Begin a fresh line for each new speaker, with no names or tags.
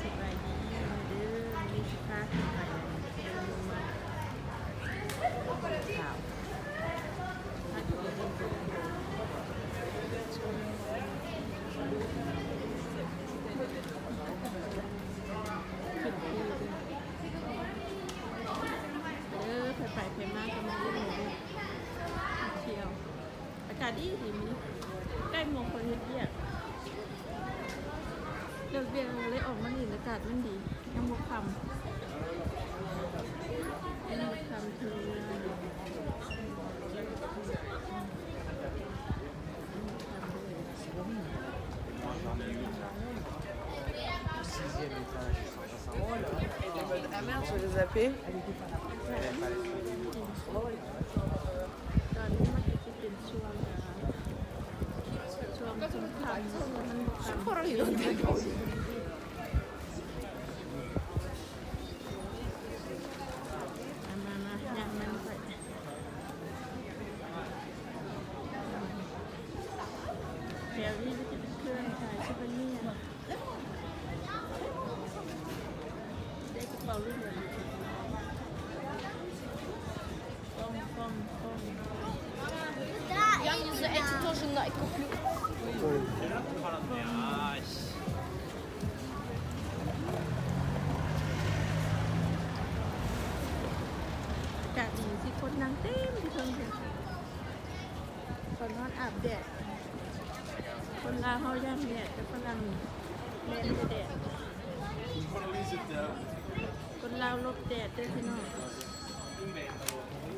สบายดีเด้อมีสิค้าขึ้นไปเดินลงมาข่าวถ้าอยู่ในกรุงชมขึ้นที่ไปมากก็มาเล่นเลยเที่ยวอากาศดีดีมั้ยใกล้มงคลเฮ็ดเวียกเลิกเวียกเลยออกมานี่อากาศมันดียังบ่ค่ำคือ
Sixième étage, ça sent bon là.
Ah merde, je les zappé.
ตอนนี้มันจะเป็นช่วงสงครามมันบ่ค่ำ
Ancora lì non tengo.
มาอย่างมันไปแถวนี้ก็จะเป็นเครื่องขายซูเวเนียร์ได้กระเป๋ารุ่นใหญ่ป้อง
Ja, je ze echt zo zijn ik koop.
아이씨.
อากาศดีที่คนนั่งเต็มที่เพิ่งเห็นคนนอนอาบแดดคนลาวเขาย่างแดดแต่ฝรั่งแม่นแดดคนลาวลบแดดด้วยพี่น้อง